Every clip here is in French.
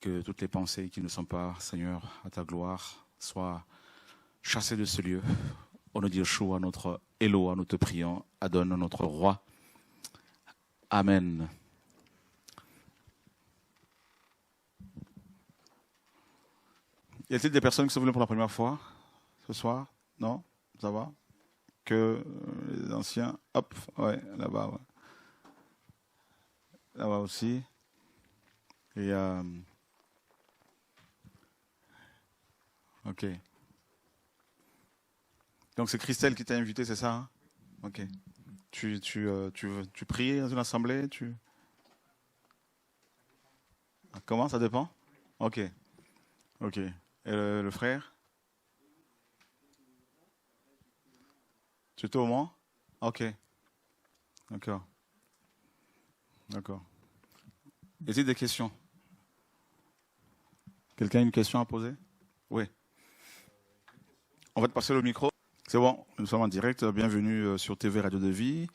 Que toutes les pensées qui ne sont pas, Seigneur, à ta gloire, soient chassées de ce lieu. Au nom de Yeshua, notre Eloah, nous te prions. Adonne, notre roi. Amen. Y a-t-il des personnes qui sont venues pour la première fois ce soir? Non? Ça va? Que les anciens? Hop, ouais, là-bas. Ouais. Là-bas aussi. Et ok. Donc c'est Christelle qui t'a invité, c'est ça? Hein? Ok. Tu pries dans une assemblée? Comment? Ça dépend? Ok. Ok. Et le frère? Tu étais au Mans? Ok. D'accord. D'accord. Y a-t-il des questions? Quelqu'un a une question à poser? Oui. On va te passer le micro. C'est bon, nous sommes en direct. Bienvenue sur TV Radio de Vie.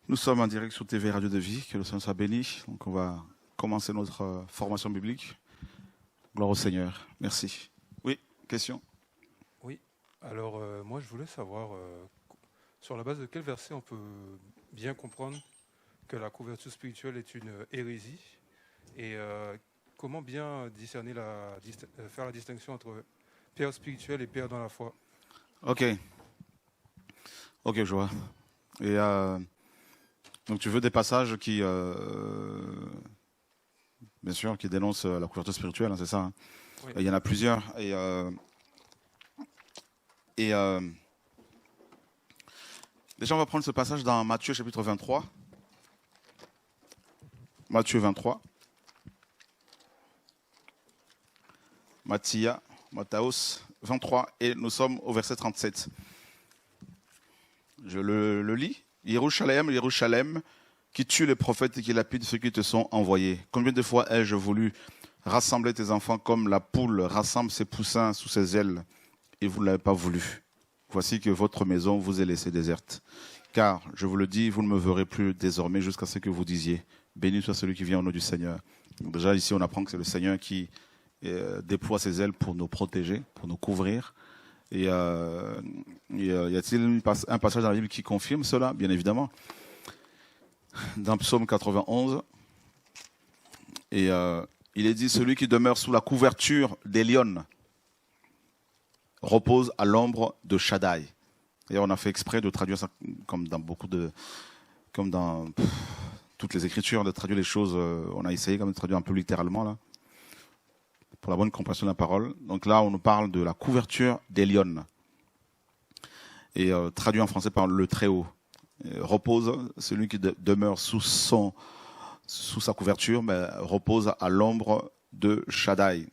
Nous sommes en direct sur TV Radio de Vie. Que le Seigneur soit béni. Donc on va commencer notre formation biblique. Gloire au Seigneur. Merci. Oui, question? Oui, alors moi je voulais savoir sur la base de quel verset on peut bien comprendre que la couverture spirituelle est une hérésie et comment bien discerner faire la distinction entre père spirituel et père dans la foi. Ok. Ok, je vois. Et donc tu veux des passages qui, bien sûr, qui dénoncent la couverture spirituelle, hein, c'est ça. Hein. Oui. Il y en a plusieurs. Et déjà, on va prendre ce passage dans Matthieu chapitre 23. Matthieu 23. Matthaeus 23. Et nous sommes au verset 37. Je le lis. Jérusalem, Jérusalem, qui tue les prophètes et qui lapide ceux qui te sont envoyés. Combien de fois ai-je voulu rassembler tes enfants comme la poule rassemble ses poussins sous ses ailes, et vous ne l'avez pas voulu. Voici que votre maison vous est laissée déserte. Car, je vous le dis, vous ne me verrez plus désormais jusqu'à ce que vous disiez. Béni soit celui qui vient au nom du Seigneur. Donc déjà, ici, on apprend que c'est le Seigneur qui déploie ses ailes pour nous protéger, pour nous couvrir. Et y a-t-il un passage dans la Bible qui confirme cela? Bien évidemment. Dans Psaume 91, et il est dit, celui qui demeure sous la couverture des lions repose à l'ombre de Shaddai. Et on a fait exprès de traduire ça comme dans toutes les Écritures, de traduire les choses. On a essayé de traduire un peu littéralement là, pour la bonne compréhension de la parole. Donc là, on nous parle de la couverture des lions, et traduit en français par le Très-Haut. Repose, celui qui demeure sous sa couverture, mais repose à l'ombre de Shaddai.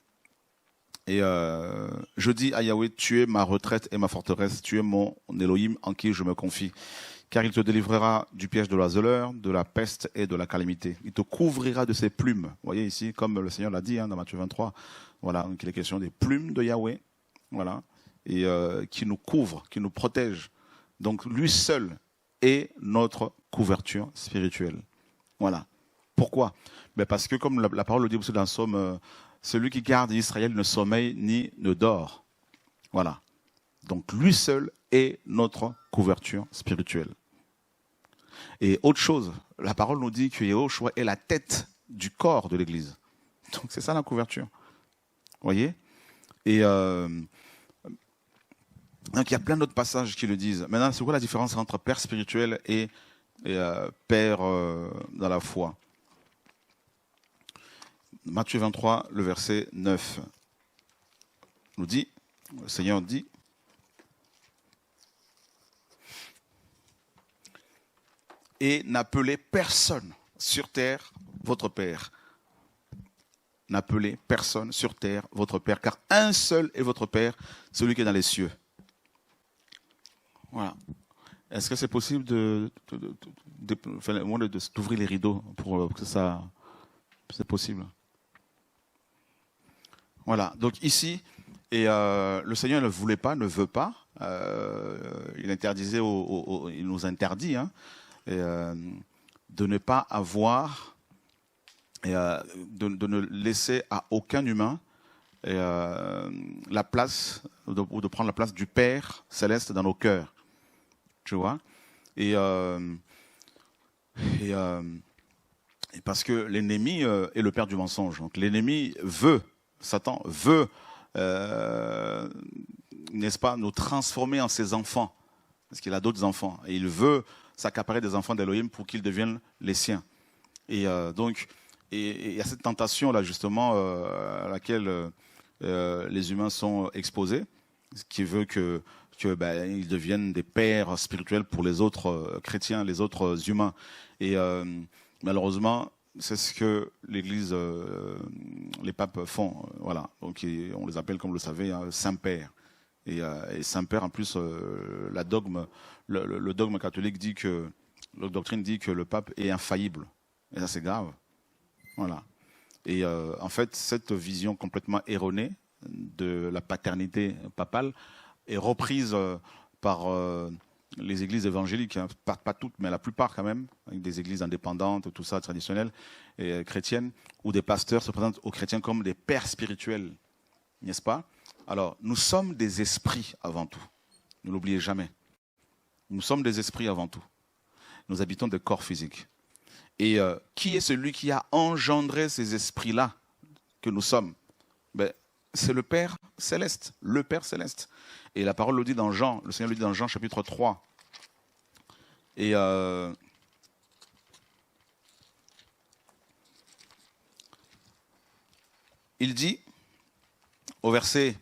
Et je dis à Yahweh, tu es ma retraite et ma forteresse, tu es mon Elohim en qui je me confie. Car il te délivrera du piège de l'oiseleur, de la peste et de la calamité. Il te couvrira de ses plumes. Vous voyez ici, comme le Seigneur l'a dit dans Matthieu 23, voilà, donc il est question des plumes de Yahweh, voilà, et qui nous couvre, qui nous protège. Donc lui seul est notre couverture spirituelle. Voilà. Pourquoi? Parce que comme la parole le dit aussi dans le psaume, celui qui garde Israël ne sommeille ni ne dort. Voilà. Donc lui seul est notre couverture spirituelle. Et autre chose, la parole nous dit que Yahushua est la tête du corps de l'Église. Donc c'est ça la couverture. Vous voyez? Et donc il y a plein d'autres passages qui le disent. Maintenant, c'est quoi la différence entre père spirituel et père dans la foi? Matthieu 23, le verset 9 nous dit, le Seigneur dit, et n'appelez personne sur terre votre Père. N'appelez personne sur terre votre Père, car un seul est votre Père, celui qui est dans les cieux. Voilà. Est-ce que c'est possible d'ouvrir les rideaux pour que ça... C'est possible. Voilà. Donc ici, et le Seigneur ne voulait pas, ne veut pas. Il interdisait, il nous interdit de ne pas avoir et de ne laisser à aucun humain la place, ou de prendre la place du Père céleste dans nos cœurs. Tu vois? Et, et, euh, et parce que l'ennemi est le père du mensonge. Donc l'ennemi veut, Satan veut, n'est-ce pas, nous transformer en ses enfants. Parce qu'il a d'autres enfants. Et il veut s'accaparer des enfants d'Elohim pour qu'ils deviennent les siens. Et donc, il y a cette tentation-là, justement, à laquelle les humains sont exposés, ce qui veut que ils deviennent des pères spirituels pour les autres chrétiens, les autres humains. Et malheureusement, c'est ce que l'Église, les papes font. Voilà. Donc, on les appelle, comme vous le savez, Saint-Père. Et Saint-Père, en plus, le dogme catholique dit que, la doctrine dit que le pape est infaillible. Et ça, c'est grave. Voilà. Et en fait, cette vision complètement erronée de la paternité papale est reprise par les églises évangéliques, hein, pas toutes, mais la plupart quand même, avec des églises indépendantes, tout ça, traditionnelles et chrétiennes, où des pasteurs se présentent aux chrétiens comme des pères spirituels, n'est-ce pas? Alors, nous sommes des esprits avant tout. Ne l'oubliez jamais. Nous sommes des esprits avant tout. Nous habitons des corps physiques. Et qui est celui qui a engendré ces esprits-là que nous sommes? C'est le Père céleste, le Père céleste. Et la parole le dit dans Jean, le Seigneur le dit dans Jean chapitre 3. Et il dit au verset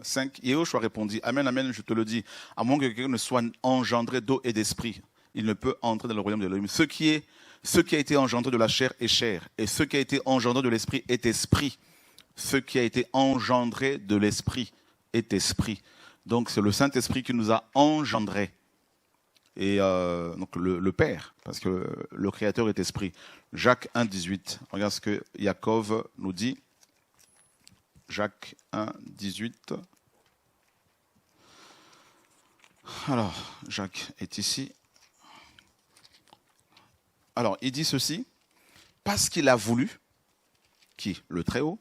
5, Yehoshua répondit, Amen, Amen, je te le dis, à moins que quelqu'un ne soit engendré d'eau et d'esprit, il ne peut entrer dans le royaume de l'Élohim. Ce qui a été engendré de la chair est chair, et ce qui a été engendré de l'esprit est esprit. Ce qui a été engendré de l'esprit est esprit. Donc c'est le Saint-Esprit qui nous a engendrés. Et donc le Père, parce que le Créateur est esprit. Jacques 1, 18. Regarde ce que Jacob nous dit. Jacques 1, 18. Alors, Jacques est ici. Alors, il dit ceci, parce qu'il a voulu, qui? Le Très-Haut.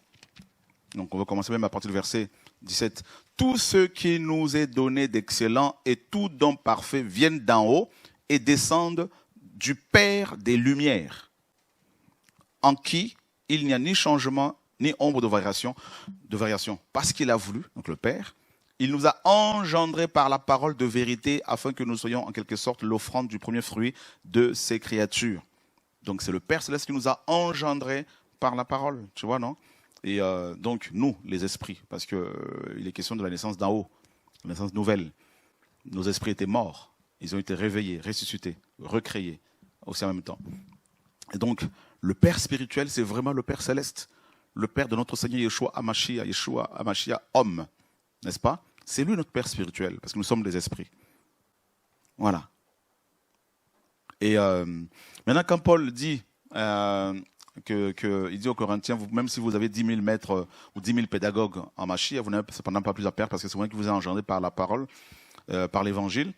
Donc, on va commencer même à partir du verset 17. Tout ce qui nous est donné d'excellent et tout don parfait viennent d'en haut et descendent du Père des Lumières, en qui il n'y a ni changement, ni ombre de variation. Parce qu'il a voulu, donc le Père, il nous a engendrés par la parole de vérité afin que nous soyons en quelque sorte l'offrande du premier fruit de ses créatures. Donc c'est le Père Céleste qui nous a engendrés par la parole, tu vois, non? Et donc nous, les esprits, parce qu'il est question de la naissance d'en haut, la naissance nouvelle. Nos esprits étaient morts, ils ont été réveillés, ressuscités, recréés aussi en même temps. Et donc le Père spirituel, c'est vraiment le Père Céleste, le Père de notre Seigneur Yeshua Hamashiach, homme, n'est-ce pas? C'est lui notre Père spirituel, parce que nous sommes des esprits. Voilà. Et maintenant, quand Paul dit, il dit aux Corinthiens, même si vous avez 10 000 maîtres ou 10 000 pédagogues en Mashiach, vous n'avez cependant pas plus à perdre parce que c'est moi qui vous ai engendré par la parole, par l'évangile.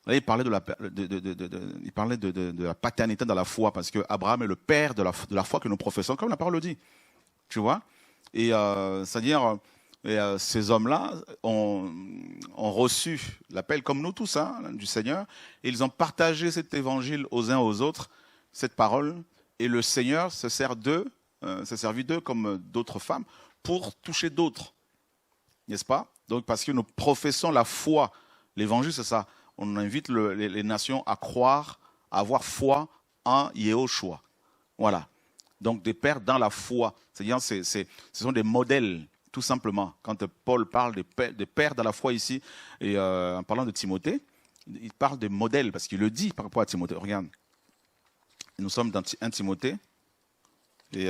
Là, il parlait de la paternité dans la foi, parce que Abraham est le père de la foi que nous professons, comme la parole le dit. Tu vois? Et c'est-à-dire, ces hommes-là ont reçu l'appel, comme nous tous, hein, du Seigneur, et ils ont partagé cet évangile aux uns aux autres, cette parole, et le Seigneur se sert d'eux, s'est servi d'eux comme d'autres femmes, pour toucher d'autres. N'est-ce pas? Donc, parce que nous professons la foi. L'évangile, c'est ça. On invite les nations à croire, à avoir foi en Yehoshua. Voilà. Donc, des pères dans la foi. C'est-à-dire, ce sont des modèles, tout simplement. Quand Paul parle des pères dans la foi ici, et en parlant de Timothée, il parle des modèles, parce qu'il le dit par rapport à Timothée. Regarde, nous sommes dans 1 Timothée. Et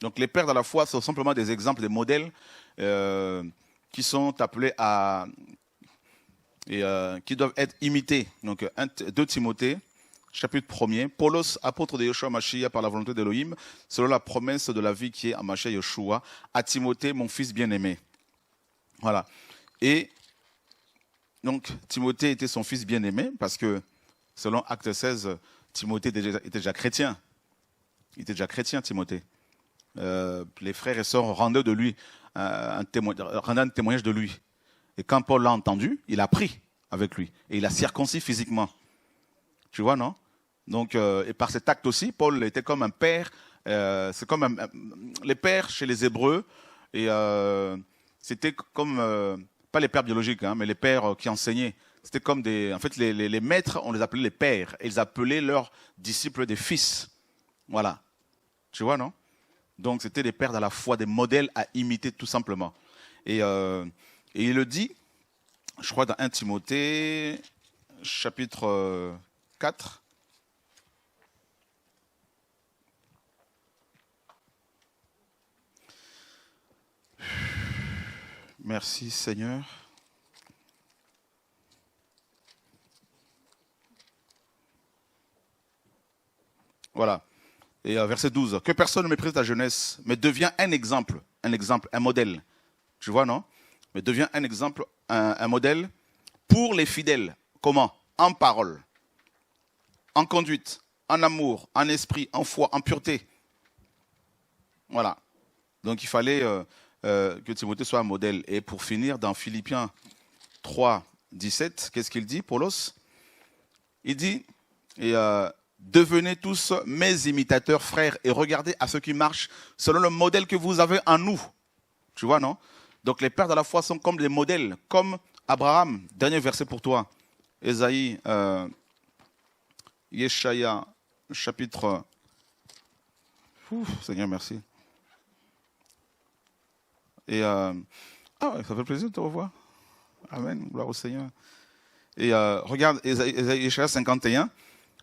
donc, les pères dans la foi sont simplement des exemples, des modèles qui sont appelés à... qui doivent être imités. Donc, 2 Timothée, chapitre 1er. Paulos, apôtre de Yeshua Mashiach par la volonté d'Elohim, selon la promesse de la vie qui est en Mashiach Yeshua, à Timothée, mon fils bien-aimé. Voilà. Et Donc, Timothée était son fils bien-aimé parce que, selon Acte 16, Timothée était déjà chrétien. Il était déjà chrétien, Timothée. Les frères et sœurs rendaient un témoignage de lui. Et quand Paul l'a entendu, il a pris avec lui. Et il a circoncis physiquement. Tu vois, non? Donc, et par cet acte aussi, Paul était comme un père. C'est comme les pères chez les Hébreux. Et c'était comme, pas les pères biologiques, hein, mais les pères qui enseignaient. C'était comme en fait, les maîtres, on les appelait les pères. Et ils appelaient leurs disciples des fils. Voilà. Tu vois, non? Donc, c'était des pères de la foi, des modèles à imiter tout simplement. Et il le dit, je crois, dans 1 Timothée, chapitre 4. Merci Seigneur. Voilà. Et verset 12. Que personne ne méprise ta jeunesse, mais deviens un exemple, un modèle. Tu vois, non? Mais deviens un exemple, un modèle pour les fidèles. Comment? En parole, en conduite, en amour, en esprit, en foi, en pureté. Voilà. Donc il fallait que Timothée soit un modèle. Et pour finir, dans Philippiens 3, 17, qu'est-ce qu'il dit, Paulos? Il dit, devenez tous mes imitateurs, frères, et regardez à ceux qui marchent selon le modèle que vous avez en nous. Tu vois, non? Donc les pères de la foi sont comme des modèles, comme Abraham. Dernier verset pour toi. Ésaïe, Yeshaya, chapitre... Seigneur, merci. Et ça fait plaisir de te revoir. Amen, gloire au Seigneur. Et regarde, Yeshaya 51,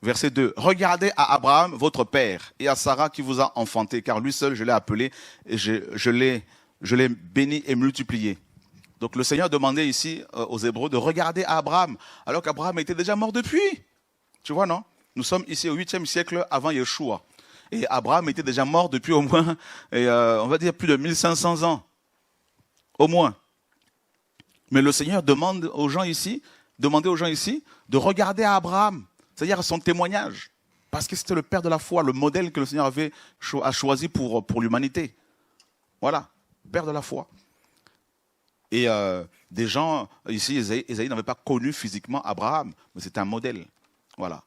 verset 2. Regardez à Abraham, votre père, et à Sarah qui vous a enfanté, car lui seul, je l'ai appelé, et je l'ai béni et multiplié. Donc le Seigneur demandait ici aux Hébreux de regarder à Abraham, alors qu'Abraham était déjà mort depuis. Tu vois, non? Nous sommes ici au 8e siècle avant Yeshua. Et Abraham était déjà mort depuis au moins, on va dire, plus de 1500 ans. Au moins. Mais le Seigneur demandait aux gens ici de regarder à Abraham, c'est-à-dire à son témoignage. Parce que c'était le père de la foi, le modèle que le Seigneur a choisi pour l'humanité. Voilà, père de la foi. Et des gens, ici, Ésaïe n'avait pas connu physiquement Abraham, mais c'était un modèle. Voilà.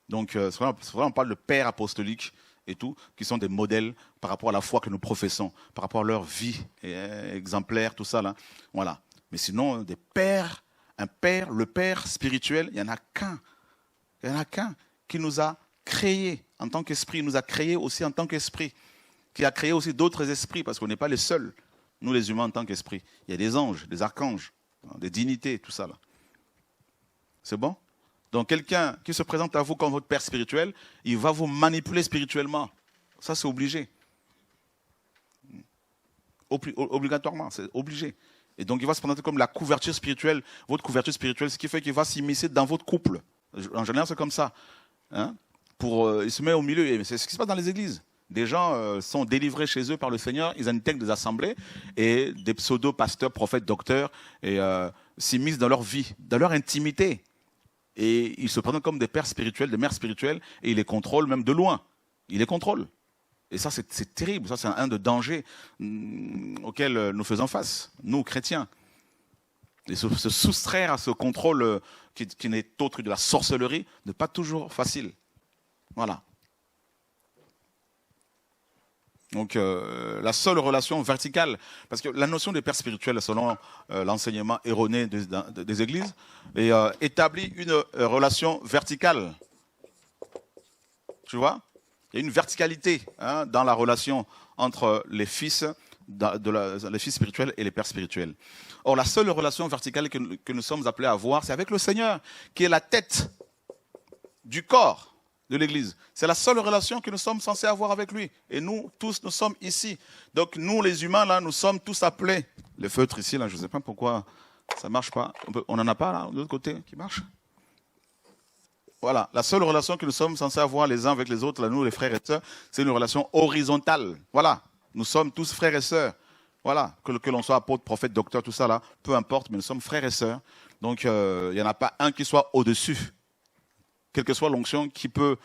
Donc, c'est vrai, on parle de pères apostoliques et tout, qui sont des modèles par rapport à la foi que nous professons, par rapport à leur vie exemplaire, tout ça là. Voilà. Mais sinon, des pères, le père spirituel, il n'y en a qu'un. Il n'y en a qu'un qui nous a créés en tant qu'esprit, il nous a créés aussi en tant qu'esprit, qui a créé aussi d'autres esprits, parce qu'on n'est pas les seuls, nous les humains en tant qu'esprit. Il y a des anges, des archanges, des dignités, tout ça là. C'est bon? Donc quelqu'un qui se présente à vous comme votre père spirituel, il va vous manipuler spirituellement. Ça, c'est obligé. Obligatoirement, c'est obligé. Et donc il va se présenter comme la couverture spirituelle, votre couverture spirituelle, ce qui fait qu'il va s'immiscer dans votre couple. En général, c'est comme ça. Hein? Il se met au milieu, et c'est ce qui se passe dans les églises. Des gens sont délivrés chez eux par le Seigneur, ils intègrent des assemblées, et des pseudo-pasteurs, prophètes, docteurs, et s'immiscent dans leur vie, dans leur intimité. Et ils se présentent comme des pères spirituels, des mères spirituelles, et ils les contrôlent même de loin. Ils les contrôlent. Et ça, c'est terrible. Ça, c'est un des dangers auxquels nous faisons face, nous, chrétiens. Et se soustraire à ce contrôle qui n'est autre que de la sorcellerie n'est pas toujours facile. Voilà. Donc, la seule relation verticale, parce que la notion des pères spirituels, selon l'enseignement erroné des églises, établit une relation verticale. Tu vois? Il y a une verticalité dans la relation entre les fils, les fils spirituels et les pères spirituels. Or, la seule relation verticale que nous sommes appelés à avoir, c'est avec le Seigneur, qui est la tête du corps de l'Église. C'est la seule relation que nous sommes censés avoir avec lui. Et nous, tous, nous sommes ici. Donc, nous, les humains, là, nous sommes tous appelés. Le feutre ici, là, je ne sais pas pourquoi ça ne marche pas. On n'en a pas, là, de l'autre côté, qui marche? Voilà. La seule relation que nous sommes censés avoir les uns avec les autres, là, nous, les frères et sœurs, c'est une relation horizontale. Voilà. Nous sommes tous frères et sœurs. Voilà, que l'on soit apôtre, prophète, docteur, tout ça là, peu importe, mais nous sommes frères et sœurs. Donc il n'y en a pas un qui soit au-dessus. Quelle que soit l'onction qui peut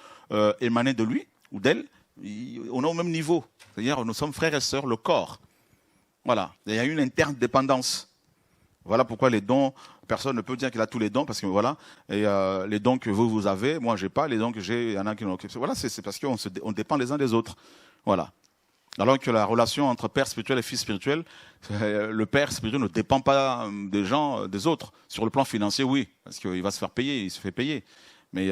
émaner de lui ou d'elle, on est au même niveau. C'est-à-dire nous sommes frères et sœurs, le corps. Voilà, il y a une interdépendance. Voilà pourquoi les dons, personne ne peut dire qu'il a tous les dons, parce que voilà, et les dons que vous avez, moi j'ai pas, les dons que j'ai, il y en a qui n'ont. Voilà, c'est parce qu'on dépend les uns des autres. Voilà. Alors que la relation entre père spirituel et fils spirituel, le père spirituel ne dépend pas des gens, des autres. Sur le plan financier, oui, parce qu'il va se faire payer, il se fait payer. Mais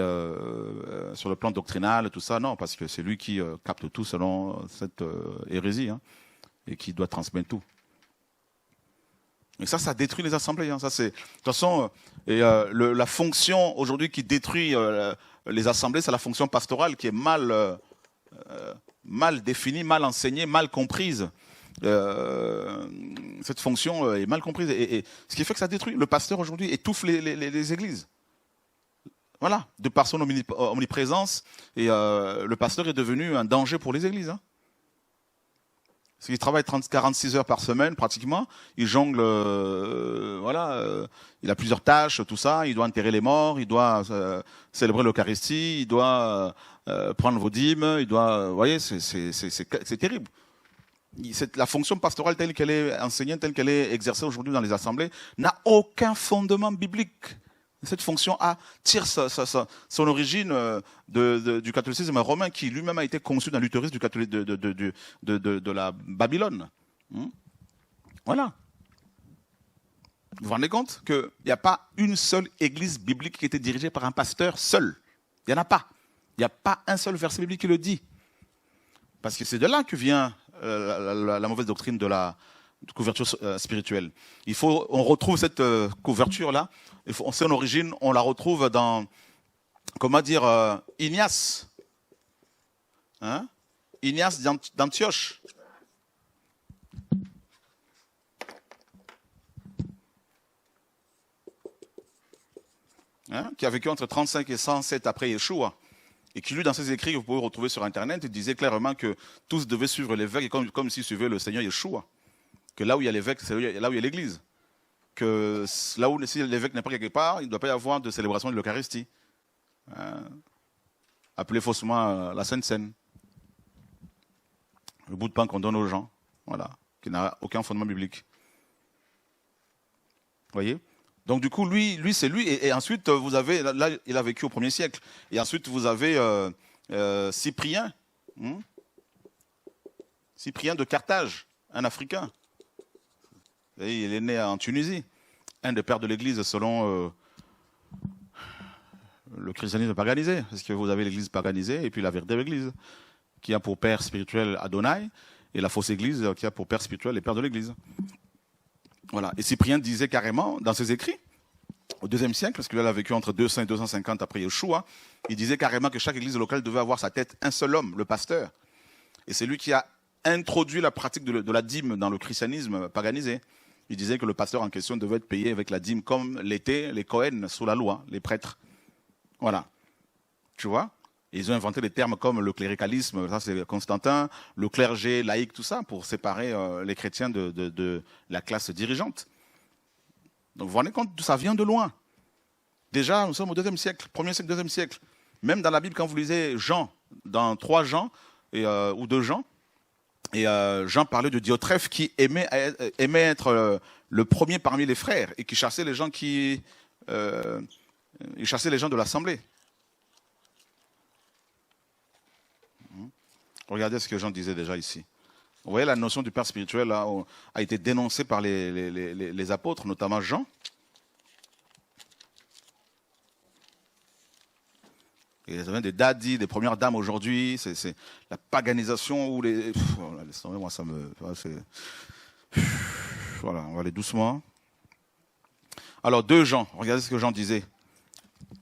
sur le plan doctrinal, tout ça, non, parce que c'est lui qui capte tout selon cette hérésie, hein, et qui doit transmettre tout. Et ça détruit les assemblées. Hein. Ça, c'est, de toute façon, la fonction aujourd'hui qui détruit les assemblées, c'est la fonction pastorale qui est mal définie, mal enseignée, mal comprise. Cette fonction est mal comprise. Et ce qui fait que ça détruit. Le pasteur aujourd'hui étouffe les églises. Voilà, de par son omniprésence. Et le pasteur est devenu un danger pour les églises. Hein. Parce qu'il travaille 46 heures par semaine, pratiquement. Il jongle, il a plusieurs tâches, tout ça. Il doit enterrer les morts, il doit célébrer l'Eucharistie, il doit prendre vos dîmes, il doit... Vous voyez, c'est terrible. La fonction pastorale telle qu'elle est enseignée, telle qu'elle est exercée aujourd'hui dans les assemblées, n'a aucun fondement biblique. Cette fonction tire son origine du catholicisme romain qui lui-même a été conçu dans l'utérus de la Babylone. Voilà. Vous vous rendez compte qu'il n'y a pas une seule église biblique qui était dirigée par un pasteur seul. Il n'y en a pas. Il n'y a pas un seul verset biblique qui le dit. Parce que c'est de là que vient la mauvaise doctrine de la couverture spirituelle. On retrouve cette couverture-là. Son origine, on la retrouve dans, Ignace. Hein? Ignace d'Antioche. Hein? Qui a vécu entre 35 et 107 après Yeshua. Et qui, lui, dans ses écrits que vous pouvez retrouver sur Internet, il disait clairement que tous devaient suivre l'évêque comme s'ils suivaient le Seigneur Yeshua. Que là où il y a l'évêque, c'est là où il y a l'église. Que là où si l'évêque n'est pas quelque part, il ne doit pas y avoir de célébration de l'Eucharistie. Appelé faussement la Sainte Seine. Le bout de pain qu'on donne aux gens. Voilà. Qui n'a aucun fondement biblique. Vous voyez? Donc du coup, lui c'est lui. Et ensuite, vous avez, là, il a vécu au 1er siècle. Et ensuite, vous avez Cyprien. Cyprien de Carthage, un Africain. Et il est né en Tunisie, un des pères de l'Église selon le christianisme paganisé, parce que vous avez l'Église paganisée et puis la véritable Église, qui a pour père spirituel Adonai, et la fausse Église qui a pour père spirituel les pères de l'Église. Voilà. Et Cyprien disait carrément dans ses écrits, au 2e siècle, parce qu'il a vécu entre 200 et 250 après Yeshua, il disait carrément que chaque Église locale devait avoir sa tête un seul homme, le pasteur. Et c'est lui qui a introduit la pratique de la dîme dans le christianisme paganisé. Il disait que le pasteur en question devait être payé avec la dîme comme l'étaient les Cohen sous la loi, les prêtres. Voilà. Tu vois? Ils ont inventé des termes comme le cléricalisme, ça c'est Constantin, le clergé, laïque, tout ça, pour séparer les chrétiens de la classe dirigeante. Donc vous vous rendez compte, ça vient de loin. Déjà, nous sommes au 2e siècle, 1er siècle, 2e siècle. Même dans la Bible, quand vous lisez Jean, dans 3 Jean, ou 2 Jean, et Jean parlait de Diotrephe qui aimait être le premier parmi les frères et qui chassait les gens il chassait les gens de l'assemblée. Regardez ce que Jean disait déjà ici. Vous voyez, la notion du père spirituel là, a été dénoncée par les apôtres, notamment Jean. Et ça vient des daddies, des premières dames aujourd'hui, c'est la paganisation où les... moi ça me... Voilà, on va aller doucement. Alors 2 Jean, regardez ce que Jean disait.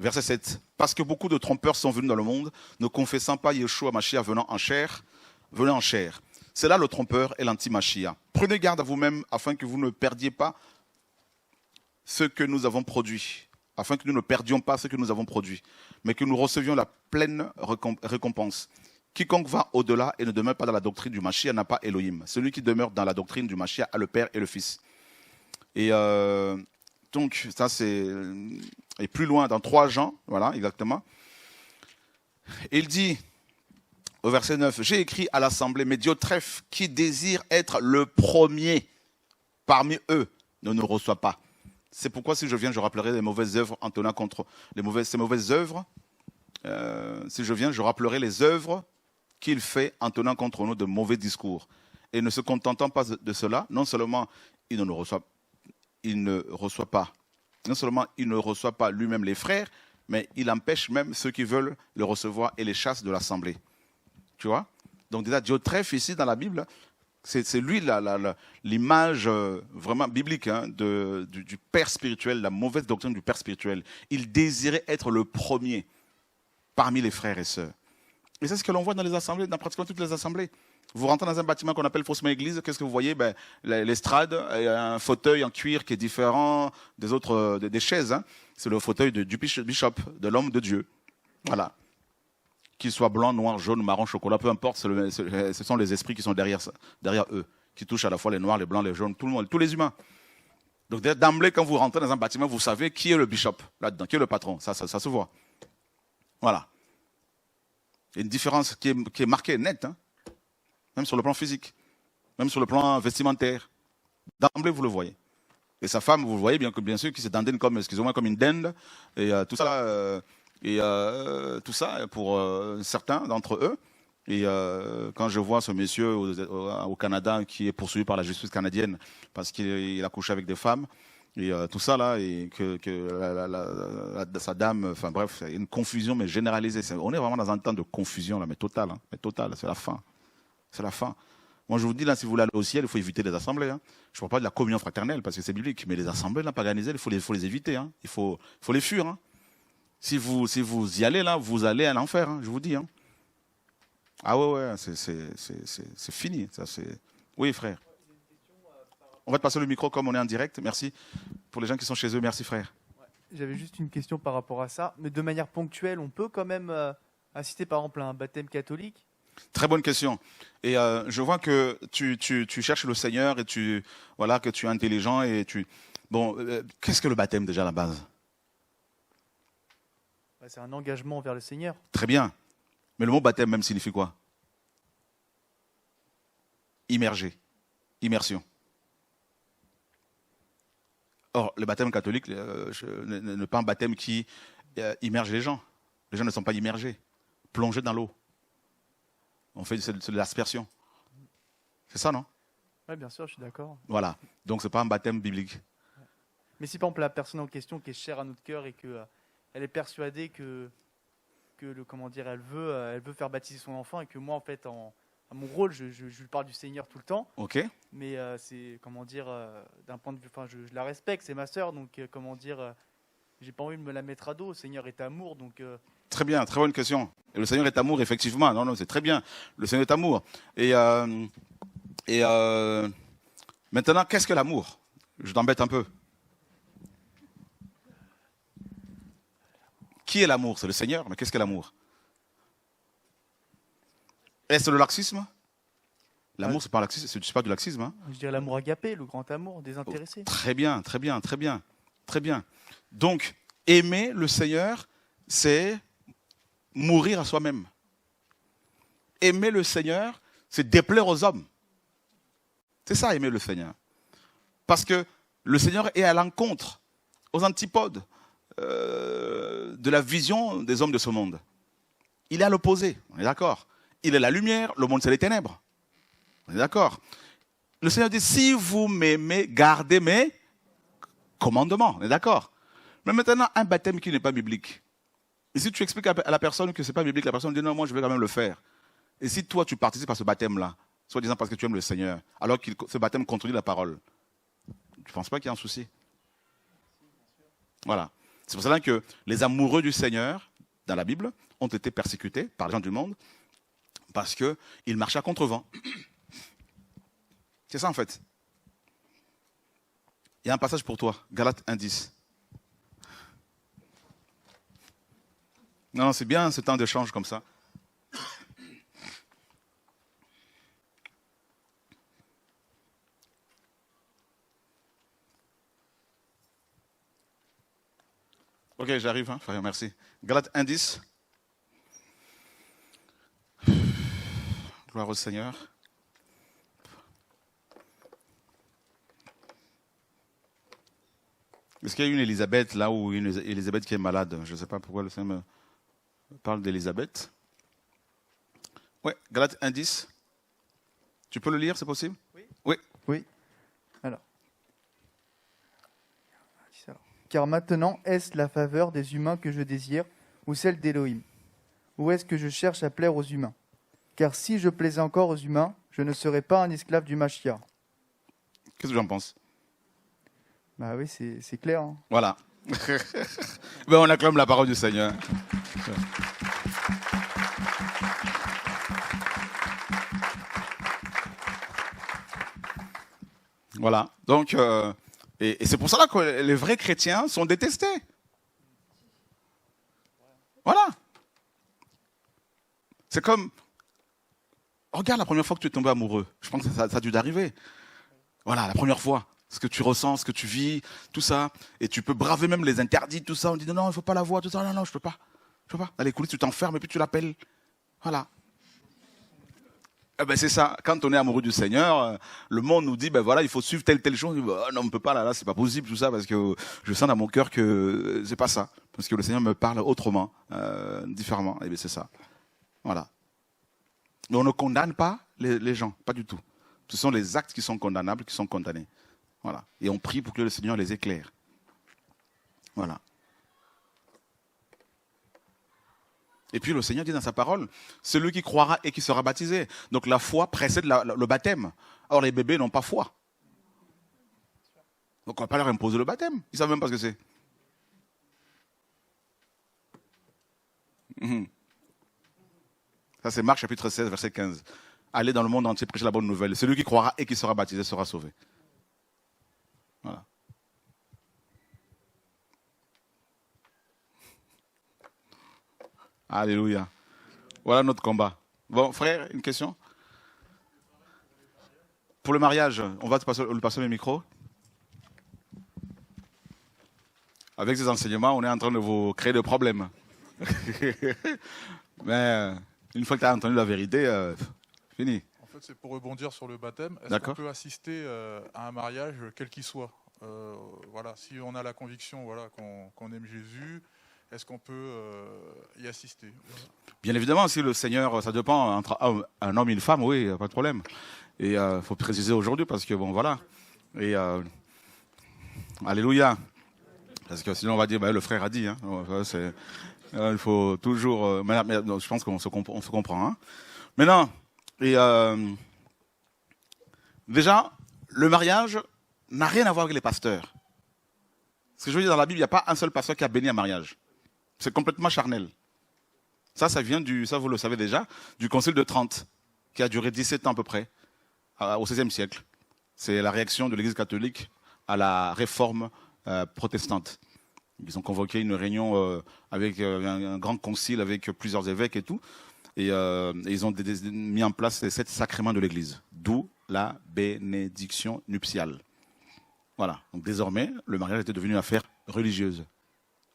Verset 7. Parce que beaucoup de trompeurs sont venus dans le monde, ne confessant pas Yeshua Mashiach venant en chair. C'est là le trompeur et l'anti-Mashiach. Prenez garde à vous-même afin que vous ne perdiez pas ce que nous avons produit. Afin que nous ne perdions pas ce que nous avons produit, mais que nous recevions la pleine récompense. Quiconque va au-delà et ne demeure pas dans la doctrine du Mashiach n'a pas Elohim. Celui qui demeure dans la doctrine du Mashiach a le Père et le Fils. Et donc, ça c'est... Et plus loin, dans 3 Jean, voilà, exactement. Il dit, au verset 9, « J'ai écrit à l'assemblée, mais Diotrephe, qui désire être le premier parmi eux, ne nous reçoit pas. » C'est pourquoi si je viens, je rappellerai les mauvaises œuvres en tenant contre ces mauvaises œuvres. Si je viens, je rappellerai les œuvres qu'il fait en tenant contre nous de mauvais discours. Et ne se contentant pas de cela, non seulement il ne reçoit pas, non seulement il ne reçoit pas lui-même les frères, mais il empêche même ceux qui veulent le recevoir et les chasse de l'assemblée. Tu vois? Donc déjà, Diotrephe ici dans la Bible, c'est lui l'image vraiment biblique hein, du père spirituel, la mauvaise doctrine du père spirituel. Il désirait être le premier parmi les frères et sœurs. Et c'est ce que l'on voit dans les assemblées, dans pratiquement toutes les assemblées. Vous rentrez dans un bâtiment qu'on appelle faussement église, qu'est-ce que vous voyez? L'estrade, un fauteuil en cuir qui est différent des autres, des chaises. Hein. C'est le fauteuil du bishop, de l'homme de Dieu. Voilà. Qu'il soit blanc, noir, jaune, marron, chocolat, peu importe, ce sont les esprits qui sont derrière eux, qui touchent à la fois les noirs, les blancs, les jaunes, tout le monde, tous les humains. Donc d'emblée, quand vous rentrez dans un bâtiment, vous savez qui est le bishop là-dedans, qui est le patron, ça se voit. Voilà. Il y a une différence qui est marquée, nette, hein. Même sur le plan physique, même sur le plan vestimentaire. D'emblée, vous le voyez. Et sa femme, vous le voyez bien sûr, qui se dandine comme, excusez-moi, comme une dinde, et tout ça... tout ça pour certains d'entre eux. Et quand je vois ce monsieur au Canada qui est poursuivi par la justice canadienne parce qu'il a couché avec des femmes, et tout ça là, et que sa dame, enfin bref, une confusion mais généralisée. On est vraiment dans un temps de confusion là, mais totale, hein, mais totale, c'est la fin. C'est la fin. Moi je vous dis là, si vous voulez aller au ciel, il faut éviter les assemblées. Hein. Je ne parle pas de la communion fraternelle parce que c'est biblique, mais les assemblées là, paganisées, il faut les éviter. Hein. Il faut les fuir. Hein. Si vous y allez là, vous allez à l'enfer, hein, je vous dis. Hein. Ah ouais, c'est fini. Ça, oui, frère. On va te passer le micro comme on est en direct. Merci. Pour les gens qui sont chez eux, merci, frère. J'avais juste une question par rapport à ça. Mais de manière ponctuelle, on peut quand même assister par exemple à un baptême catholique? Très bonne question. Et je vois que tu cherches le Seigneur et que tu es intelligent. Et Bon, qu'est-ce que le baptême déjà à la base? C'est un engagement vers le Seigneur. Très bien. Mais le mot baptême même signifie quoi? Immerger. Immersion. Or, le baptême catholique n'est pas un baptême qui immerge les gens. Les gens ne sont pas immergés. Plongés dans l'eau. On fait de l'aspersion. C'est ça, non? Oui, bien sûr, je suis d'accord. Voilà. Donc, ce n'est pas un baptême biblique. Mais si par exemple la personne en question qui est chère à notre cœur et que... elle est persuadée que elle veut faire baptiser son enfant et que moi, en fait, à mon rôle, je lui parle du Seigneur tout le temps. Ok. Mais c'est, d'un point de vue, je la respecte, c'est ma sœur, donc j'ai pas envie de me la mettre à dos. Le Seigneur est amour, donc. Très bien, très bonne question. Et le Seigneur est amour, effectivement. Non, c'est très bien. Le Seigneur est amour. Et maintenant, qu'est-ce que l'amour? Je t'embête un peu. Qui est l'amour? C'est le Seigneur, mais qu'est-ce que l'amour? Est-ce le laxisme? L'amour, c'est pas du laxisme. Hein? Je dirais l'amour agapé, le grand amour, désintéressé. Très bien, très bien, très bien, très bien. Donc, aimer le Seigneur, c'est mourir à soi-même. Aimer le Seigneur, c'est déplaire aux hommes. C'est ça, aimer le Seigneur. Parce que le Seigneur est à l'encontre, aux antipodes, de la vision des hommes de ce monde. Il est à l'opposé, on est d'accord. Il est la lumière, le monde c'est les ténèbres. On est d'accord. Le Seigneur dit, si vous m'aimez, gardez mes commandements. On est d'accord. Mais maintenant, un baptême qui n'est pas biblique. Et si tu expliques à la personne que ce n'est pas biblique, la personne dit, non, moi je vais quand même le faire. Et si toi tu participes à ce baptême-là, soit disant parce que tu aimes le Seigneur, alors que ce baptême contredit la parole, tu ne penses pas qu'il y a un souci? Voilà. C'est pour cela que les amoureux du Seigneur, dans la Bible, ont été persécutés par les gens du monde parce qu'ils marchaient à contre-vent. C'est ça en fait. Il y a un passage pour toi, Galates 1:10. Non, c'est bien ce temps d'échange comme ça. Ok, j'arrive, hein, frère, merci. Galates 1:10. Gloire au Seigneur. Est-ce qu'il y a une Élisabeth là ou une Élisabeth qui est malade? Je ne sais pas pourquoi le Seigneur me parle d'Élisabeth. Ouais, Galates 1:10. Tu peux le lire, c'est possible? Oui. Alors. Car maintenant, est-ce la faveur des humains que je désire ou celle d'Élohim? Ou est-ce que je cherche à plaire aux humains? Car si je plaisais encore aux humains, je ne serais pas un esclave du Mashiach. Qu'est-ce que j'en pense? Bah oui, c'est clair. Hein. Voilà. Ben, on acclame la parole du Seigneur. Voilà. Donc, et c'est pour ça que les vrais chrétiens sont détestés. Voilà. C'est comme... Regarde la première fois que tu es tombé amoureux. Je pense que ça a dû t'arriver. Voilà, la première fois. Ce que tu ressens, ce que tu vis, tout ça. Et tu peux braver même les interdits, tout ça. On dit non, il ne faut pas la voir, tout ça. Non, je peux pas. Je peux pas. Dans les coulisses, tu t'enfermes et puis tu l'appelles. Voilà. Eh ben c'est ça. Quand on est amoureux du Seigneur, le monde nous dit, ben voilà, il faut suivre telle chose. Non, on ne peut pas, là, c'est pas possible, tout ça, parce que je sens dans mon cœur que c'est pas ça. Parce que le Seigneur me parle autrement, différemment. Eh bien, c'est ça. Voilà. Mais on ne condamne pas les gens, pas du tout. Ce sont les actes qui sont condamnables, qui sont condamnés. Voilà. Et on prie pour que le Seigneur les éclaire. Voilà. Et puis le Seigneur dit dans sa parole, celui qui croira et qui sera baptisé. Donc la foi précède le baptême. Or les bébés n'ont pas foi. Donc on ne va pas leur imposer le baptême. Ils ne savent même pas ce que c'est. Ça c'est Marc chapitre 16, verset 15. Allez dans le monde entier, prêcher la bonne nouvelle. Celui qui croira et qui sera baptisé sera sauvé. Voilà. Alléluia. Voilà notre combat. Bon, frère, une question? Pour le mariage, on va lui passer le micro. Avec ces enseignements, on est en train de vous créer des problèmes. Mais une fois que tu as entendu la vérité, fini. En fait, c'est pour rebondir sur le baptême. Est-ce qu'on peut assister à un mariage, quel qu'il soit? Voilà, si on a la conviction voilà, qu'on aime Jésus, est-ce qu'on peut y assister? Bien évidemment, si le Seigneur, ça dépend, entre un homme et une femme, oui, pas de problème. Et il faut préciser aujourd'hui parce que, bon, voilà. Et alléluia. Parce que sinon, on va dire, le frère a dit. Hein. Il faut toujours... mais je pense qu'on se comprend. Hein. Maintenant, déjà, le mariage n'a rien à voir avec les pasteurs. Ce que je veux dire, dans la Bible, il n'y a pas un seul pasteur qui a béni un mariage. C'est complètement charnel. Ça vient ça vous le savez déjà, du Concile de Trente, qui a duré 17 ans à peu près, au XVIe siècle. C'est la réaction de l'Église catholique à la réforme protestante. Ils ont convoqué une réunion avec un grand concile avec plusieurs évêques et tout, et ils ont mis en place les 7 sacrements de l'Église, d'où la bénédiction nuptiale. Voilà. Donc désormais, le mariage était devenu une affaire religieuse.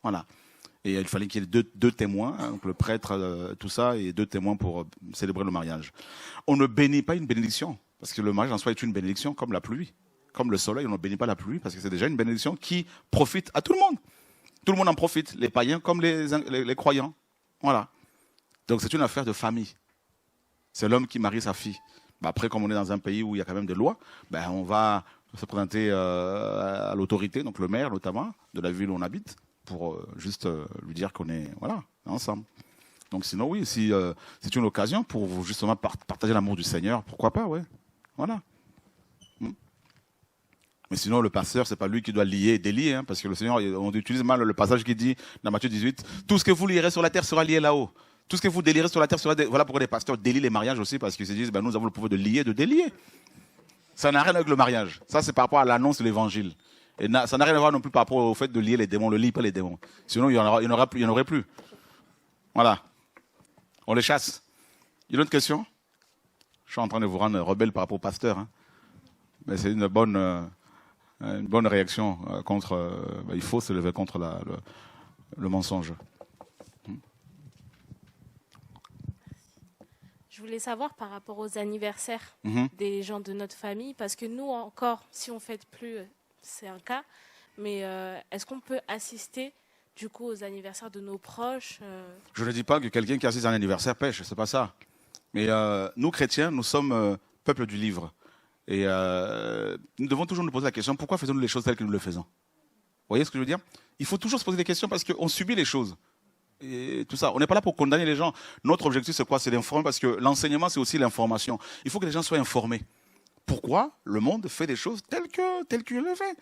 Voilà. Et il fallait qu'il y ait deux témoins, hein, donc le prêtre, tout ça, et 2 témoins pour célébrer le mariage. On ne bénit pas une bénédiction, parce que le mariage en soi est une bénédiction, comme la pluie. Comme le soleil, on ne bénit pas la pluie, parce que c'est déjà une bénédiction qui profite à tout le monde. Tout le monde en profite, les païens comme les croyants. Voilà. Donc c'est une affaire de famille. C'est l'homme qui marie sa fille. Après, comme on est dans un pays où il y a quand même des lois, on va se présenter à l'autorité, donc le maire notamment, de la ville où on habite, pour juste lui dire qu'on est ensemble. Donc sinon, oui, si c'est une occasion pour justement partager l'amour du Seigneur, pourquoi pas, ouais. Voilà. Mais sinon, le pasteur, c'est pas lui qui doit lier et délier, hein, parce que le Seigneur, on utilise mal le passage qui dit, dans Matthieu 18, tout ce que vous lierez sur la terre sera lié là-haut. Tout ce que vous délirez sur la terre sera... Voilà pourquoi les pasteurs délient les mariages aussi, parce qu'ils se disent, nous avons le pouvoir de lier, de délier. Ça n'a rien avec le mariage. Ça, c'est par rapport à l'annonce de l'évangile. Et ça n'a rien à voir non plus par rapport au fait de lier les démons. Ne lie pas les démons. Sinon, il n'y en aurait plus. Voilà. On les chasse. Il y a une autre question? Je suis en train de vous rendre rebelle par rapport au pasteur. Hein. Mais c'est une bonne réaction contre... il faut se lever contre le mensonge. Je voulais savoir par rapport aux anniversaires des gens de notre famille, parce que nous encore, si on ne fête plus, c'est un cas, mais est-ce qu'on peut assister du coup aux anniversaires de nos proches Je ne dis pas que quelqu'un qui assiste à un anniversaire pêche, c'est pas ça. Mais nous, chrétiens, nous sommes peuple du livre. Et nous devons toujours nous poser la question, pourquoi faisons-nous les choses telles que nous le faisons? Vous voyez ce que je veux dire? Il faut toujours se poser des questions parce qu'on subit les choses. Et tout ça. On n'est pas là pour condamner les gens. Notre objectif, c'est quoi? C'est d'informer, parce que l'enseignement, c'est aussi l'information. Il faut que les gens soient informés. Pourquoi le monde fait des choses telles qu'il le fait?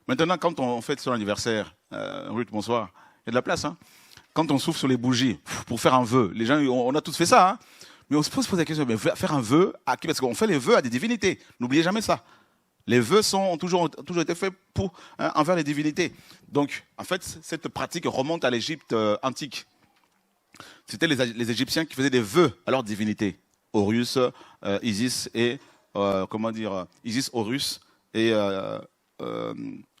Maintenant, quand on fête son anniversaire, Ruth, bonsoir, il y a de la place, hein? Quand on souffle sur les bougies pour faire un vœu, les gens, on a tous fait ça, hein? Mais on se pose la question, mais faire un vœu à qui? Parce qu'on fait les vœux à des divinités. N'oubliez jamais ça. Les vœux ont toujours été faits envers les divinités. Donc, en fait, cette pratique remonte à l'Égypte antique. C'était les Égyptiens qui faisaient des vœux à leurs divinités. Horus, Isis et Isis, Horus et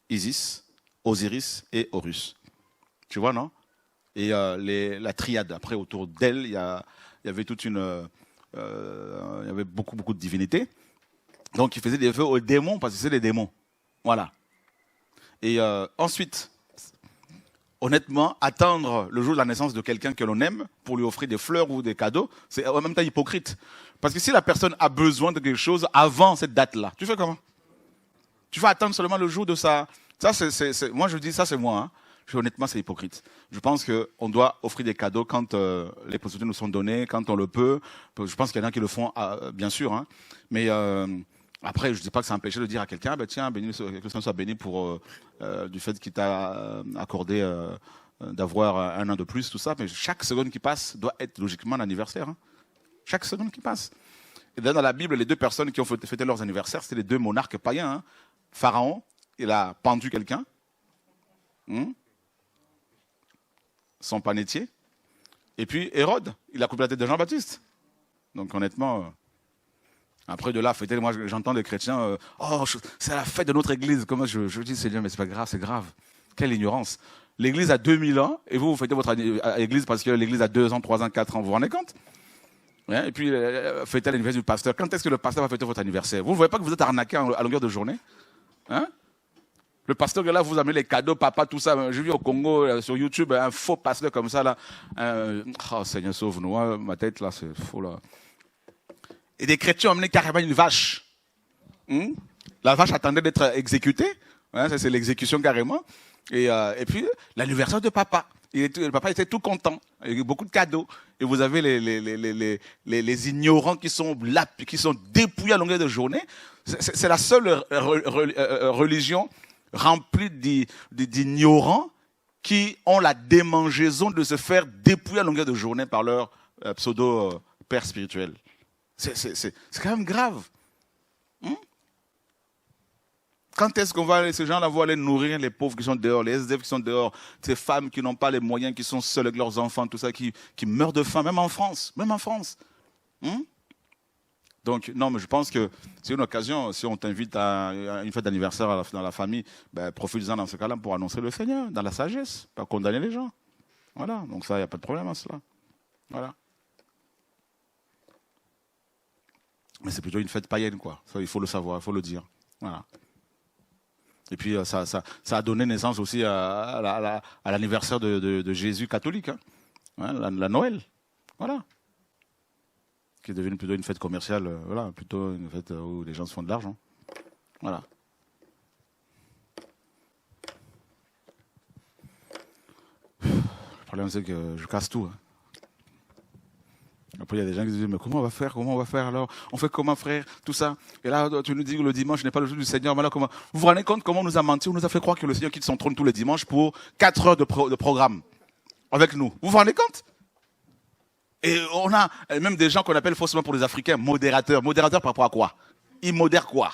Isis, Osiris et Horus. Tu vois, non? Et la triade. Après, autour d'elle, il y avait il y avait beaucoup de divinités. Donc, ils faisaient des vœux aux démons parce que c'est des démons. Voilà. Et ensuite, honnêtement, attendre le jour de la naissance de quelqu'un que l'on aime pour lui offrir des fleurs ou des cadeaux, c'est en même temps hypocrite. Parce que si la personne a besoin de quelque chose avant cette date-là, tu fais comment? Tu vas attendre seulement le jour de sa... Ça, moi, je dis ça, c'est moi. Hein. Honnêtement, c'est hypocrite. Je pense qu'on doit offrir des cadeaux quand les possibilités nous sont données, quand on le peut. Je pense qu'il y en a qui le font, bien sûr. Hein. Mais après, je ne dis pas que c'est un péché de dire à quelqu'un, tiens, que le Seigneur soit béni pour du fait qu'il t'a accordé d'avoir un an de plus, tout ça. Mais chaque seconde qui passe doit être logiquement un anniversaire. Hein. Chaque seconde qui passe. Et dans la Bible, les deux personnes qui ont fêté leurs anniversaires, c'était les deux monarques païens. Hein. Pharaon, il a pendu quelqu'un. Son panetier. Et puis Hérode, il a coupé la tête de Jean-Baptiste. Donc honnêtement, après de là, fêter, moi j'entends des chrétiens, c'est la fête de notre église. Comment je dis, Seigneur, mais c'est pas grave, c'est grave. Quelle ignorance. L'église a 2000 ans, et vous fêtez votre église parce que l'église a 2 ans, 3 ans, 4 ans, vous vous rendez compte? Et puis fêtez l'anniversaire du pasteur. Quand est-ce que le pasteur va fêter votre anniversaire? Vous ne voyez pas que vous êtes arnaqué à longueur de journée? Hein? Le pasteur que là, vous amenez les cadeaux, papa, tout ça. J'ai vu au Congo, sur YouTube, un faux pasteur comme ça, là. Oh, Seigneur, sauve-nous. Hein, ma tête, là, c'est faux, là. Et des chrétiens ont amené carrément une vache. La vache attendait d'être exécutée. Hein, ça, c'est l'exécution carrément. Et puis, l'anniversaire de papa. Le papa était tout content. Il y a eu beaucoup de cadeaux. Et vous avez les ignorants qui sont là, qui sont dépouillés à longueur de journée. C'est la seule religion remplis d'ignorants qui ont la démangeaison de se faire dépouiller à longueur de journée par leur pseudo-père spirituel. C'est quand même grave. Quand est-ce qu'on va, ces gens-là vont aller nourrir les pauvres qui sont dehors, les SDF qui sont dehors, ces femmes qui n'ont pas les moyens, qui sont seules avec leurs enfants, tout ça, qui meurent de faim, même en France. Donc, non, mais je pense que c'est une occasion, si on t'invite à une fête d'anniversaire dans la famille, profite-en dans ce cas-là pour annoncer le Seigneur, dans la sagesse, pas condamner les gens. Voilà, donc ça, il n'y a pas de problème à cela. Voilà. Mais c'est plutôt une fête païenne, quoi. Ça, il faut le savoir, il faut le dire. Voilà. Et puis, ça a donné naissance aussi à l'anniversaire de Jésus catholique, hein. La Noël. Voilà. Qui est devenue plutôt une fête commerciale, voilà, plutôt une fête où les gens se font de l'argent. Voilà. Le problème, c'est que je casse tout. Hein. Après, il y a des gens qui disent, mais comment on va faire alors? On fait comment, frère? Tout ça. Et là, tu nous dis que le dimanche n'est pas le jour du Seigneur. Mais là, comment? Vous vous rendez compte comment on nous a menti? On nous a fait croire que le Seigneur quitte son trône tous les dimanches pour 4 heures de programme avec nous. Vous vous rendez compte? Et on a même des gens qu'on appelle faussement pour les Africains modérateurs. Modérateurs par rapport à quoi? Ils modèrent quoi?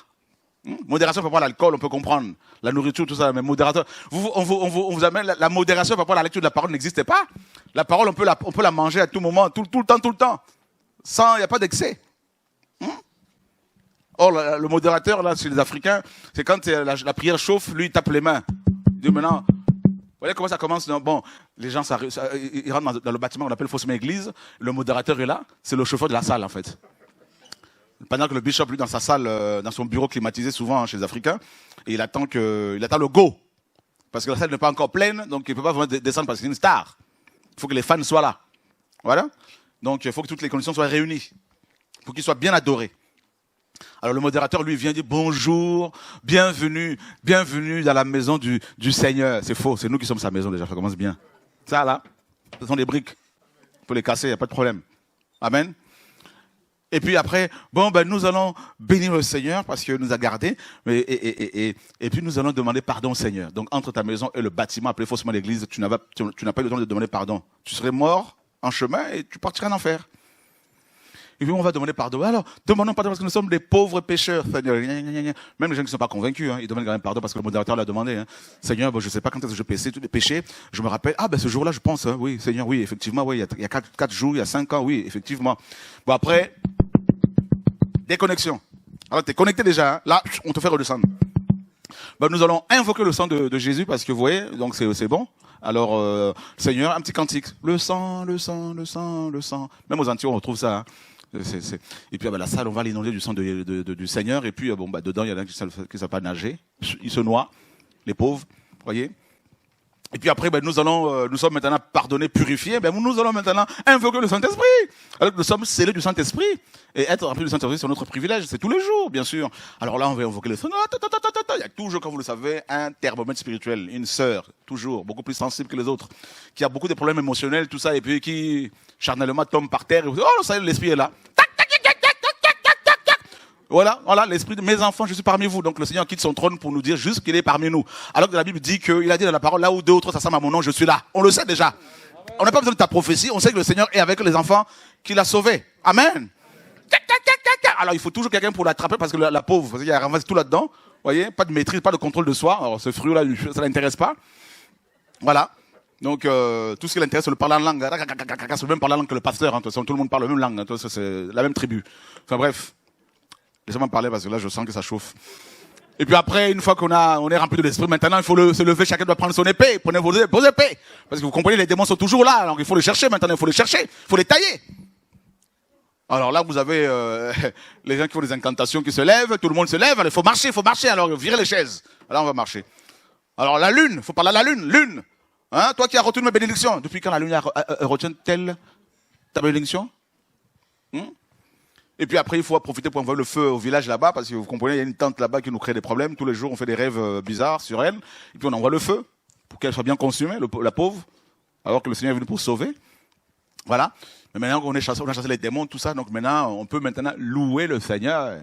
Modération par rapport à l'alcool, on peut comprendre. La nourriture, tout ça, mais modérateur. On vous amène la modération par rapport à la lecture de la parole n'existe pas. La parole, on peut la manger à tout moment, tout le temps. Il n'y a pas d'excès. Or, le modérateur, là, chez les Africains, c'est quand la prière chauffe, lui, il tape les mains. Il dit maintenant, voyez comment ça commence? Bon, les gens, ils rentrent dans le bâtiment qu'on appelle faussement église. Le modérateur est là. C'est le chauffeur de la salle, en fait. Pendant que le bishop, lui, dans sa salle, dans son bureau climatisé, souvent hein, chez les Africains, et il attend le go. Parce que la salle n'est pas encore pleine, donc il ne peut pas vraiment descendre parce que c'est une star. Il faut que les fans soient là. Voilà. Donc il faut que toutes les conditions soient réunies. Il faut qu'il soit bien adoré. Alors le modérateur, lui, vient dire bonjour, bienvenue dans la maison du Seigneur. C'est faux, c'est nous qui sommes sa maison déjà, ça commence bien. Ça là, ce sont des briques. On peut les casser, il n'y a pas de problème. Amen. Et puis après, nous allons bénir le Seigneur parce qu'il nous a gardés. Et puis nous allons demander pardon au Seigneur. Donc entre ta maison et le bâtiment appelé faussement l'église, tu n'as pas eu le temps de demander pardon. Tu serais mort en chemin et tu partirais en enfer. Et puis on va demander pardon. Alors, demandons pardon parce que nous sommes des pauvres pécheurs, Seigneur. Même les gens qui ne sont pas convaincus, hein, ils demandent quand même pardon parce que le modérateur l'a demandé. Hein. Seigneur, je ne sais pas quand est-ce que je péchais. Je me rappelle, ce jour-là, je pense, hein, oui, Seigneur, oui, effectivement, oui, il y a 4 jours, il y a 5 ans, oui, effectivement. Bon, après, déconnexion. Alors, tu es connecté déjà, hein. Là, on te fait redescendre. Nous allons invoquer le sang de Jésus parce que vous voyez, donc c'est bon. Alors, Seigneur, un petit cantique. Le sang, le sang, le sang, le sang. Même aux Antilles, on retrouve ça. Hein. Et puis la salle, on va l'inonder du sang du Seigneur. Et puis dedans, il y en a qui ne savent pas nager. Ils se noient, les pauvres, voyez. Et puis après, nous sommes maintenant pardonnés, purifiés. Nous allons maintenant invoquer le Saint-Esprit. Alors que nous sommes scellés du Saint-Esprit. Et être rempli du Saint-Esprit, c'est notre privilège. C'est tous les jours, bien sûr. Alors là, on va invoquer le Saint-Esprit. Il y a toujours, comme vous le savez, un thermomètre spirituel, une sœur, toujours, beaucoup plus sensible que les autres, qui a beaucoup de problèmes émotionnels, tout ça, et puis qui, charnellement, tombe par terre. Et vous dites, oh, ça y est, l'Esprit est là. Voilà, l'esprit de mes enfants, je suis parmi vous. Donc le Seigneur quitte son trône pour nous dire juste qu'il est parmi nous. Alors que la Bible dit qu'il a dit dans la parole, là où 2 ou 3 s'assemblent à mon nom, je suis là. On le sait déjà. On n'a pas besoin de ta prophétie, on sait que le Seigneur est avec les enfants qu'il a sauvés. Amen. Alors il faut toujours quelqu'un pour l'attraper parce que la pauvre, il y a ramassé tout là-dedans. Vous voyez, pas de maîtrise, pas de contrôle de soi. Alors ce fruit-là, ça l'intéresse pas. Voilà. Donc tout ce qui l'intéresse, c'est le parler en langue. C'est le même parler en langue que le pasteur. Hein. Tout le monde parle la même langue. Hein. C'est la même tribu. Enfin bref. Laissez-moi parler parce que là, je sens que ça chauffe. Et puis après, une fois qu'on est rempli de l'esprit, maintenant, il faut se lever. Chacun doit prendre son épée. Prenez vos épées. Parce que vous comprenez, les démons sont toujours là. Donc il faut les chercher maintenant. Il faut les chercher. Il faut les tailler. Alors là, vous avez les gens qui font des incantations qui se lèvent. Tout le monde se lève. Alors, il faut marcher. Alors virez les chaises. Alors on va marcher. Alors la lune, il faut parler à la lune. Lune. Hein, toi qui as retenu ma bénédiction. Depuis quand la lune retient-elle ta bénédiction? Et puis après, il faut profiter pour envoyer le feu au village là-bas, parce que vous comprenez, il y a une tante là-bas qui nous crée des problèmes. Tous les jours, on fait des rêves bizarres sur elle. Et puis on envoie le feu pour qu'elle soit bien consumée, la pauvre, alors que le Seigneur est venu pour sauver. Voilà. Mais maintenant qu'on a chassé les démons, tout ça, donc maintenant, on peut louer le Seigneur.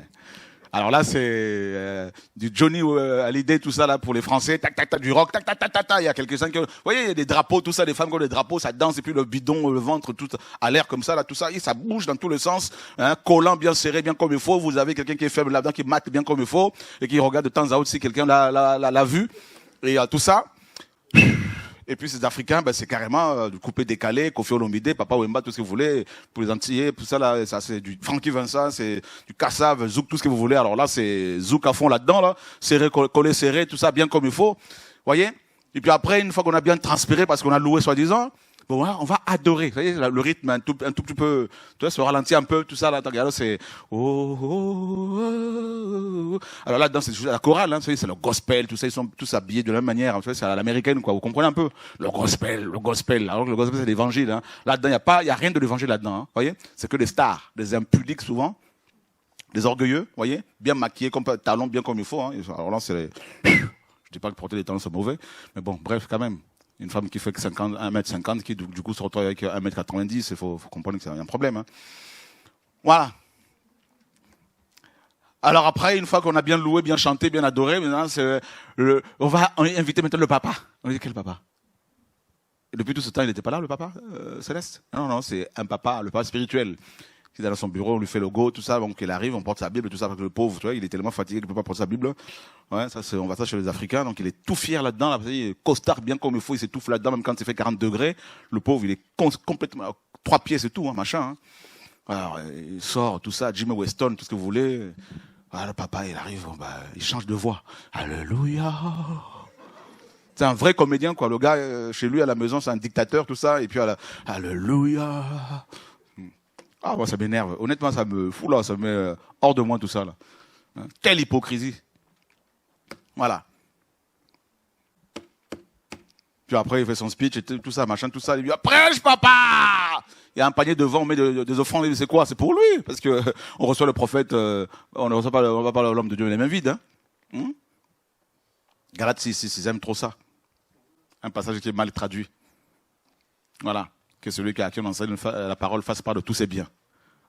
Alors là, c'est du Johnny Hallyday, tout ça là pour les Français, tac tac tac, du rock, tac tac tac tac tac. Il y a quelques-uns qui, vous voyez, il y a des drapeaux, tout ça, des femmes qui ont des drapeaux, ça danse et puis le bidon, le ventre, tout à l'air comme ça là, tout ça, et ça bouge dans tous les sens, hein, collant bien serré, bien comme il faut. Vous avez quelqu'un qui est faible là-dedans, qui mate bien comme il faut et qui regarde de temps à autre si quelqu'un l'a vu et tout ça. Et puis ces Africains, c'est carrément du coupé décalé, Kofi Olomide, Papa Wemba, tout ce que vous voulez. Pour les Antillais, tout ça là, ça c'est du Frankie Vincent, c'est du Kassav, Zouk, tout ce que vous voulez. Alors là, c'est Zouk à fond là-dedans, là, serré, collé, serré, tout ça bien comme il faut. Voyez. Et puis après, une fois qu'on a bien transpiré parce qu'on a loué soi-disant, on va adorer. Vous voyez, le rythme un tout petit peu, tu vois, se ralentit un peu, tout ça là. Alors c'est alors là-dedans, c'est la chorale, hein, c'est le gospel, tout ça, ils sont tous habillés de la même manière. En fait, c'est à l'américaine, quoi. Vous comprenez un peu le gospel. Alors que le gospel, c'est l'évangile. Hein. Là-dedans, il y a rien de l'évangile là-dedans. Hein, voyez, c'est que des stars, des impudiques souvent, des orgueilleux, voyez, bien maquillés, comme talons, bien comme il faut. Hein. Alors là, c'est je dis pas que porter des talons c'est mauvais, mais bon, bref, quand même. Une femme qui fait 1m50, qui du coup se retrouve avec 1m90, il faut comprendre qu'il y a un problème. Hein. Voilà. Alors après, une fois qu'on a bien loué, bien chanté, bien adoré, maintenant on va inviter maintenant le papa. On dit quel papa? Et depuis tout ce temps, il n'était pas là, le papa céleste? Non, c'est un papa, le papa spirituel. Qui est dans son bureau, on lui fait le go, tout ça, donc il arrive, on porte sa Bible, tout ça, parce que le pauvre, tu vois, il est tellement fatigué qu'il ne peut pas porter sa Bible. Ouais, on va ça chez les Africains, donc il est tout fier là-dedans, là, il est costard bien comme il faut, il s'étouffe là-dedans, même quand il fait 40 degrés. Le pauvre, il est complètement, 3 pieds, c'est tout, hein, machin. Hein. Alors, il sort, tout ça, Jimmy Weston, tout ce que vous voulez. Alors, le papa, il arrive, il change de voix. Alléluia. C'est un vrai comédien, quoi. Le gars, chez lui, à la maison, c'est un dictateur, tout ça. Et puis, alléluia. Ah, moi, ça m'énerve. Honnêtement, ça me fout là, ça me met hors de moi, tout ça, là. Hein? Quelle hypocrisie. Voilà. Puis après, il fait son speech, et tout ça, machin, tout ça. Il dit, prêche, papa! Il y a un panier devant, on met des offrandes. Il dit, c'est quoi? C'est pour lui. Parce que on reçoit le prophète, on ne reçoit pas, on va pas l'homme de Dieu les mains vides, hein? Galates 6, ils aiment trop ça. Un passage qui est mal traduit. Voilà. Que celui qui enseigne la parole fasse part de tous ses biens.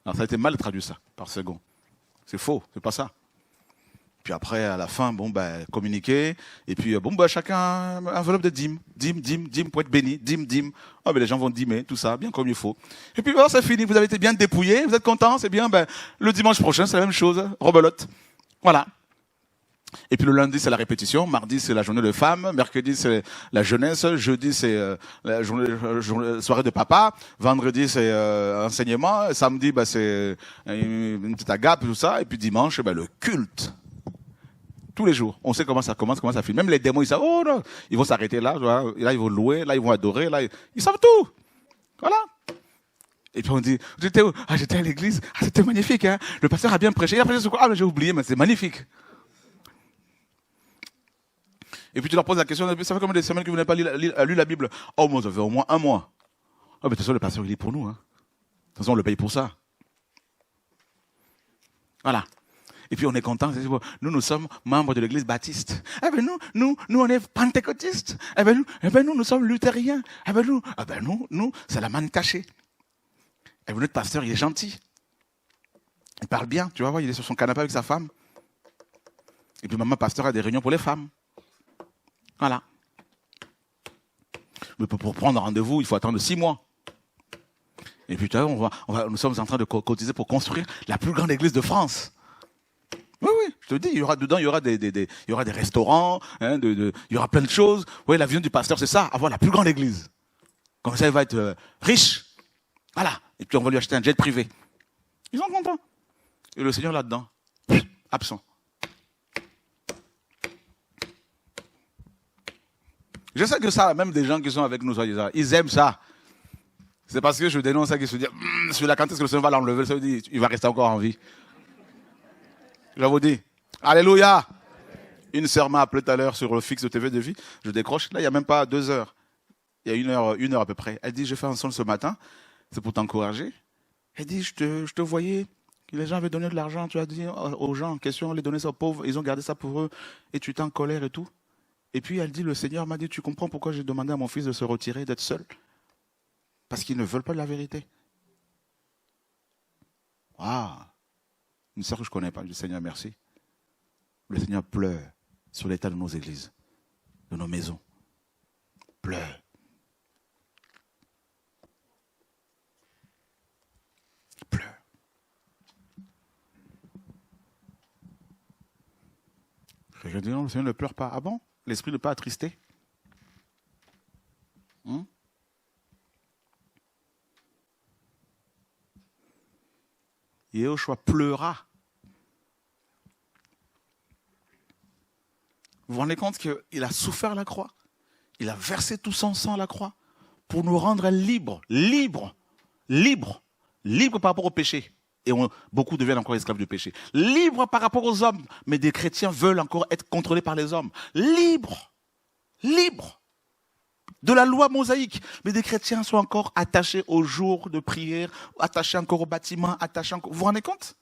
Alors ça a été mal traduit, ça, par second. C'est faux, c'est pas ça. Puis après, à la fin, communiquer. Et puis, chacun, enveloppe de dîmes. Dîmes, pour être béni. Dîmes. Ah, les gens vont dîmer, tout ça, bien comme il faut. Et puis, c'est fini. Vous avez été bien dépouillés. Vous êtes contents, c'est bien. Le dimanche prochain, c'est la même chose. Rebelote. Voilà. Et puis le lundi, c'est la répétition. Mardi, c'est la journée de femmes. Mercredi, c'est la jeunesse. Jeudi, c'est la soirée de papa. Vendredi, c'est enseignement. Samedi, c'est une petite agape, tout ça. Et puis dimanche, le culte. Tous les jours. On sait comment ça commence, comment ça finit. Même les démons, ils savent, oh non, ils vont s'arrêter là. Là, ils vont louer. Là, ils vont adorer. Là, ils savent tout. Voilà. Et puis on dit, j'étais où? Ah, j'étais à l'église. Ah, c'était magnifique, hein. Le pasteur a bien prêché. Il a prêché sur quoi? Ah, mais j'ai oublié, mais c'est magnifique. Et puis tu leur poses la question, ça fait combien de semaines que vous n'avez pas lu la Bible? Oh, moi, ça fait au moins un mois. Oh, mais de toute façon, le pasteur, il lit pour nous. Hein. De toute façon, on le paye pour ça. Voilà. Et puis on est content. Nous sommes membres de l'église baptiste. Eh ben nous, on est pentecôtistes. Eh ben nous sommes luthériens. Eh ben nous, c'est la manne cachée. Et vous, notre pasteur, il est gentil. Il parle bien, tu vois, il est sur son canapé avec sa femme. Et puis maman pasteur a des réunions pour les femmes. Voilà. Mais pour prendre rendez-vous, il faut attendre 6 mois. Et puis, nous sommes en train de cotiser pour construire la plus grande église de France. Oui, je te dis, il y aura des restaurants, hein, il y aura plein de choses. Oui, la vision du pasteur, c'est ça, avoir la plus grande église. Comme ça, il va être riche. Voilà. Et puis, on va lui acheter un jet privé. Ils sont contents. Et le Seigneur là-dedans, absent. Je sais que ça, même des gens qui sont avec nous, ils aiment ça. C'est parce que je dénonce ça qu'ils se disent, celui-là, quand est-ce que le Seigneur va l'enlever, ça veut dire qu'il va rester encore en vie. Je vous dis, alléluia. Une sœur m'a appelé tout à l'heure sur le fixe de TV de vie. Je décroche, là, il n'y a même pas 2 heures. Il y a une heure à peu près. Elle dit, je fais un son ce matin, c'est pour t'encourager. Elle dit, je te voyais, les gens avaient donné de l'argent, tu as dit aux gens en question, les donner ça aux pauvres, ils ont gardé ça pour eux, et tu étais en colère et tout. Et puis elle dit, le Seigneur m'a dit, tu comprends pourquoi j'ai demandé à mon fils de se retirer, d'être seul? Parce qu'ils ne veulent pas de la vérité. Ah, une sœur que je ne connais pas, je dis, Seigneur, merci. Le Seigneur pleure sur l'état de nos églises, de nos maisons. Pleure. Pleure. Je dis, non, le Seigneur ne pleure pas. Ah bon? L'esprit n'est pas attristé. Yehoshua pleura. Vous vous rendez compte qu'il a souffert à la croix? Il a versé tout son sang à la croix pour nous rendre libres par rapport au péché. Et beaucoup deviennent encore esclaves du péché. Libres par rapport aux hommes. Mais des chrétiens veulent encore être contrôlés par les hommes. Libres de la loi mosaïque. Mais des chrétiens sont encore attachés aux jours de prière, attachés encore au bâtiment, attachés encore... Vous vous rendez compte?